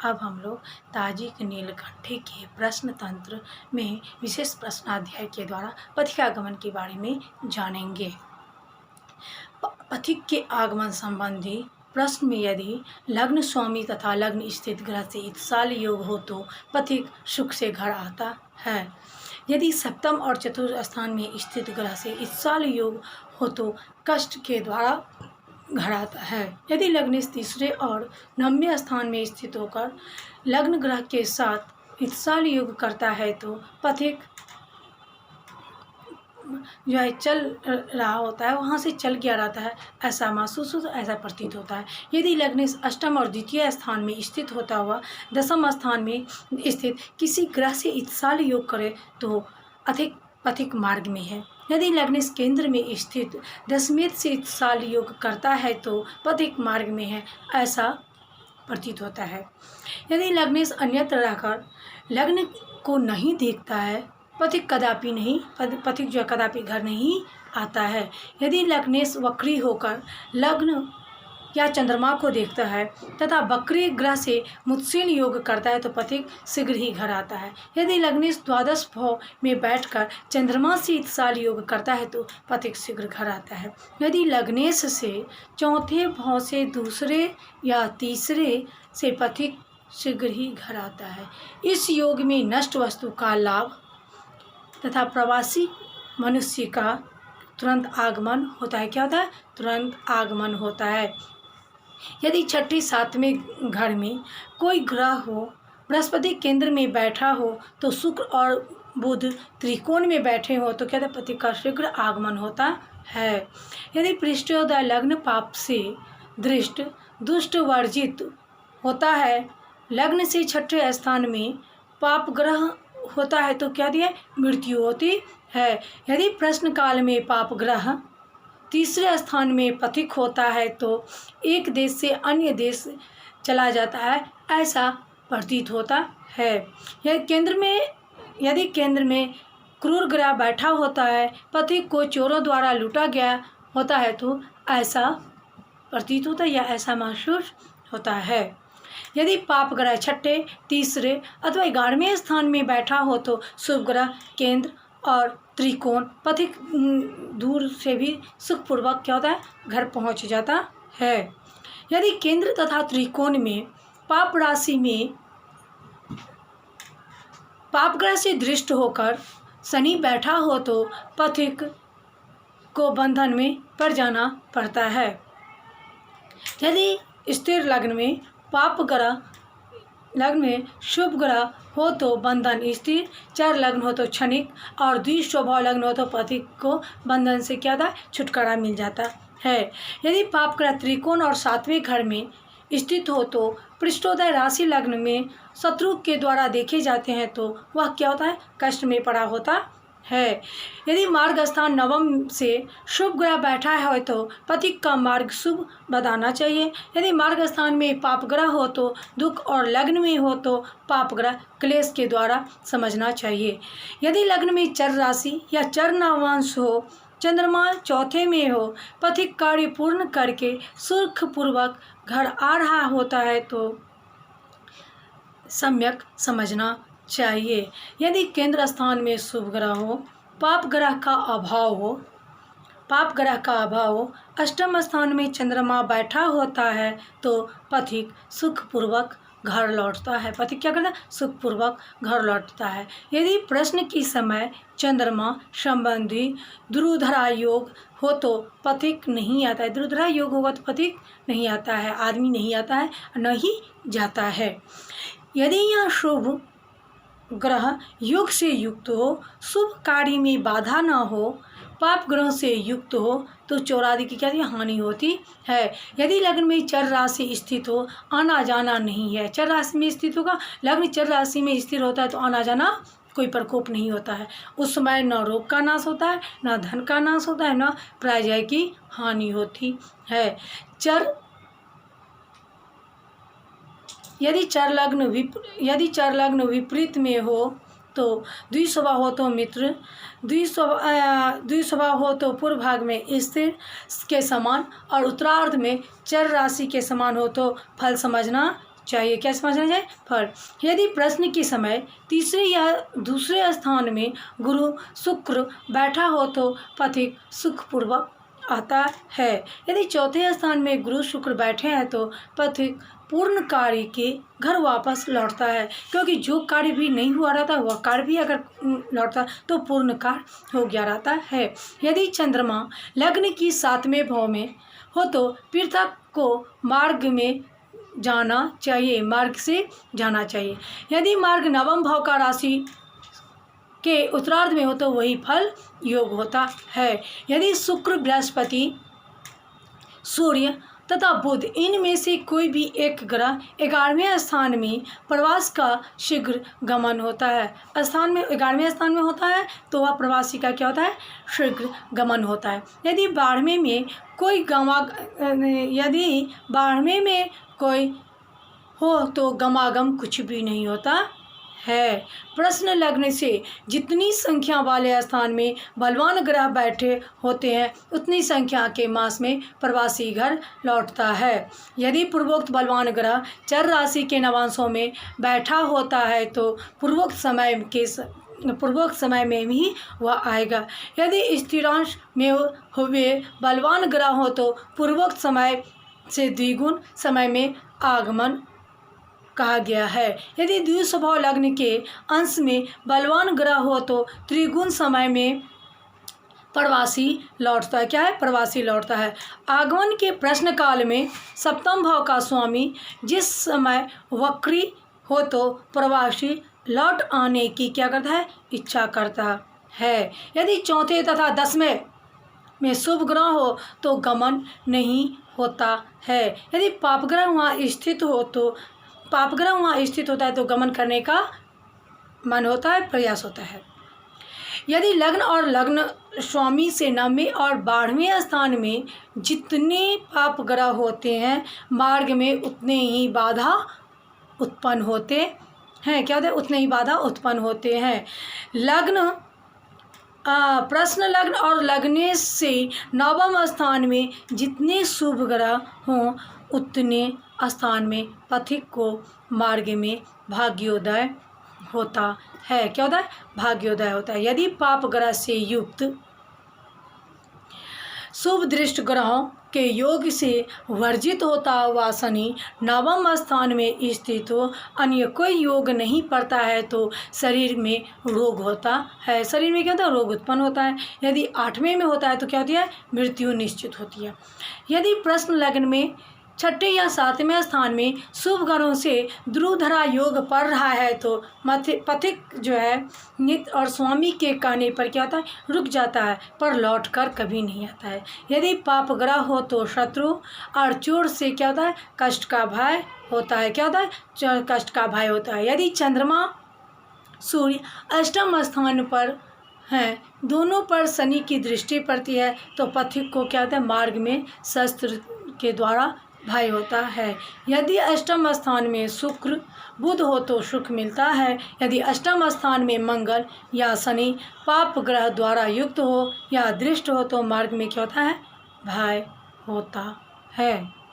अब हम लोग ताजिक नीलकंठी के प्रश्न तंत्र में विशेष प्रश्नाध्याय के द्वारा पथिकागमन के बारे में जानेंगे। पथिक के आगमन संबंधी प्रश्न में यदि लग्न स्वामी तथा लग्न स्थित ग्रह से इत्साल योग हो तो पथिक सुख से घर आता है। यदि सप्तम और चतुर्थ स्थान में स्थित ग्रह से इत्साल योग हो तो कष्ट के द्वारा घर आता है। यदि लग्न तीसरे और नवमें स्थान में स्थित होकर लग्न ग्रह के साथ इत्साल योग करता है तो पथिक जो है चल रहा होता है, वहाँ से चल गया रहता है, ऐसा महसूस होता है, ऐसा प्रतीत होता है। यदि लग्न अष्टम और द्वितीय स्थान में स्थित होता हुआ दसम स्थान में स्थित किसी ग्रह से इत्साल योग करे तो अधिक पथिक मार्ग में है। यदि लग्न केंद्र में स्थित दशमेध से इत्साल योग करता है तो पथिक मार्ग में है, ऐसा प्रतीत होता है। यदि लग्न अन्यत्र रहकर लग्न को नहीं देखता है, पथिक कदापि नहीं, पथिक जो कदापि घर नहीं आता है। यदि लग्नेश वक्री होकर लग्न या चंद्रमा को देखता है तथा वक्री ग्रह से मुत्सीन योग करता है तो पथिक शीघ्र ही घर आता है। यदि लग्नेश द्वादश भाव में बैठकर चंद्रमा से इत्साल योग करता है तो पथिक शीघ्र घर आता है। यदि लग्नेश से चौथे भाव से दूसरे या तीसरे से पथिक शीघ्र ही घर आता है। इस योग में नष्ट वस्तु का लाभ तथा प्रवासी मनुष्य का तुरंत आगमन होता है। क्या होता है? तुरंत आगमन होता है। यदि छठी सातवें घर में कोई ग्रह हो, बृहस्पति केंद्र में बैठा हो तो शुक्र और बुध त्रिकोण में बैठे हो तो क्या होता है? पथिक का शीघ्र आगमन होता है। यदि पृष्ठोदय लग्न पाप से दृष्ट दुष्ट वर्जित होता है, लग्न से छठे स्थान में पाप ग्रह होता है तो क्या दिया? मृत्यु होती है। यदि प्रश्न काल में पाप ग्रह तीसरे स्थान में पथिक होता है तो एक देश से अन्य देश चला जाता है, ऐसा प्रतीत होता है। यदि केंद्र में क्रूर ग्रह बैठा होता है, पथिक को चोरों द्वारा लूटा गया होता है तो ऐसा प्रतीत होता है या ऐसा महसूस होता है। यदि पाप ग्रह छठे, तीसरे अथवा 11वें स्थान में बैठा हो तो शुभ ग्रह केंद्र और त्रिकोण पथिक दूर से भी सुखपूर्वक क्या होता है? घर पहुंच जाता है। यदि केंद्र तथा त्रिकोण में पाप राशि में पाप ग्रह से दृष्ट होकर शनि बैठा हो तो पथिक को बंधन में पड़ जाना पड़ता है। यदि स्थिर लग्न में पाप ग्रह लग्न में शुभ ग्रह हो तो बंधन स्थिर, चर लग्न हो तो क्षणिक और द्विस्वभाव लग्न हो तो पथिक को बंधन से क्या था? छुटकारा मिल जाता है। यदि पाप ग्रह त्रिकोण और सातवें घर में स्थित हो तो पृष्ठोदय राशि लग्न में शत्रु के द्वारा देखे जाते हैं तो वह क्या होता है? कष्ट में पड़ा होता है। यदि मार्ग स्थान नवम से शुभ ग्रह बैठा है तो पथिक का मार्ग शुभ बताना चाहिए। यदि मार्ग स्थान में पाप ग्रह हो तो दुख और लग्न में हो तो पाप ग्रह क्लेश के द्वारा समझना चाहिए। यदि लग्न में चर राशि या चर नवांश हो, चंद्रमा चौथे में हो, पथिक कार्य पूर्ण करके सुखपूर्वक घर आ रहा होता है तो सम्यक समझना चाहिए। यदि केंद्र स्थान में शुभ ग्रह हो, पाप ग्रह का अभाव हो, अष्टम स्थान में चंद्रमा बैठा होता है तो पथिक सुखपूर्वक घर लौटता है। पथिक क्या करता है? सुखपूर्वक घर लौटता है। यदि प्रश्न की समय चंद्रमा संबंधी दुर्धरा योग हो तो पथिक नहीं आता है। दुर्धरा योग होगा तो पथिक नहीं आता है, आदमी नहीं आता है, न ही जाता है। यदि यह शुभ ग्रह योग से युक्त हो, शुभ कार्य में बाधा न हो, पाप ग्रह से युक्त हो तो चौरादि की क्या हानि होती है। यदि लग्न में चर राशि स्थित हो, आना जाना नहीं है। चर राशि में स्थित होगा, लग्न चर राशि में स्थिर होता है तो आना जाना कोई प्रकोप नहीं होता है। उस समय न रोग का नाश होता है, न धन का नाश होता है, न प्रजय की हानि होती है। यदि चर लग्न विपरीत में हो तो द्विस्वभाव हो तो मित्र, द्विस्वभाव हो तो पूर्व भाग में स्थिर के समान और उत्तरार्ध में चर राशि के समान हो तो फल समझना चाहिए। क्या समझना चाहिए? फल। यदि प्रश्न के समय तीसरे या दूसरे स्थान में गुरु शुक्र बैठा हो तो पथिक सुखपूर्वक आता है। यदि चौथे स्थान में गुरु शुक्र बैठे हैं तो पथिक पूर्ण कार्य के घर वापस लौटता है, क्योंकि जो कार्य भी नहीं हुआ रहता वह कार्य भी अगर लौटता तो पूर्ण कार्य हो गया रहता है। यदि चंद्रमा लग्न की 7वें भाव में हो तो पृथक को मार्ग से जाना चाहिए। यदि मार्ग 9वें भाव का राशि के उत्तरार्ध में हो तो वही फल योग होता है। यदि शुक्र, बृहस्पति, सूर्य तथा बुध इनमें से कोई भी एक ग्रह 11वें स्थान में प्रवास का शीघ्र गमन होता है, 11वें स्थान में होता है तो वह प्रवासी का क्या होता है? शीघ्र गमन होता है। यदि 12वें में कोई हो तो गमागम कुछ भी नहीं होता है। प्रश्न लग्न से जितनी संख्या वाले स्थान में बलवान ग्रह बैठे होते हैं उतनी संख्या के मास में प्रवासी घर लौटता है। यदि पूर्वोक्त बलवान ग्रह चर राशि के नवांशों में बैठा होता है तो पूर्वोक्त समय में भी वह आएगा। यदि स्थिरांश में हुए बलवान ग्रह हो तो पूर्वोक्त समय से द्विगुण समय में आगमन कहा गया है। यदि द्विस्वभाव लग्न के अंश में बलवान ग्रह हो तो त्रिगुण समय में प्रवासी लौटता है। क्या है? प्रवासी लौटता है। आगमन के प्रश्न काल में 7वें भाव का स्वामी जिस समय वक्री हो तो प्रवासी लौट आने की क्या करता है? इच्छा करता है। यदि चौथे तथा 10वें में शुभ ग्रह हो तो गमन नहीं होता है। यदि पापग्रह वहाँ स्थित होता है तो गमन करने का मन होता है, प्रयास होता है। यदि लग्न और लग्न स्वामी से 9वें और 12वें स्थान में जितने पाप ग्रह होते हैं मार्ग में उतने ही बाधा उत्पन्न होते हैं। क्या होते हैं? उतने ही बाधा उत्पन्न होते हैं। प्रश्न लग्न और लग्न से 9वें स्थान में जितने शुभ ग्रह हों उतने स्थान में पथिक को मार्ग में भाग्योदय होता है। क्या होता है? भाग्योदय होता है। यदि पाप ग्रह से युक्त शुभ दृष्ट ग्रहों के योग से वर्जित होता हुआ शनि 9वें स्थान में स्थित हो, अन्य कोई योग नहीं पड़ता है तो शरीर में रोग होता है। शरीर में क्या होता है? रोग उत्पन्न होता है। यदि 8वें में होता है तो क्या होती है? मृत्यु निश्चित होती है। यदि प्रश्न लग्न में 6ठे या 7वें स्थान में शुभ ग्रहों से ध्रुवधरा योग पड़ रहा है तो पथिक जो है नित्य और स्वामी के कहने पर क्या होता है? रुक जाता है, पर लौट कर कभी नहीं आता है। यदि पाप ग्रह हो तो शत्रु और चोर से क्या होता है? कष्ट का भय होता है। क्या होता है? कष्ट का भय होता है। यदि चंद्रमा, सूर्य अष्टम स्थान पर हैं, दोनों पर शनि की दृष्टि पड़ती है तो पथिक को क्या होता है? मार्ग में शस्त्र के द्वारा भय होता है। यदि अष्टम स्थान में शुक्र, बुध हो तो सुख मिलता है। यदि अष्टम स्थान में मंगल या शनि पाप ग्रह द्वारा युक्त हो या दृष्ट हो तो मार्ग में क्या होता है? भय होता है।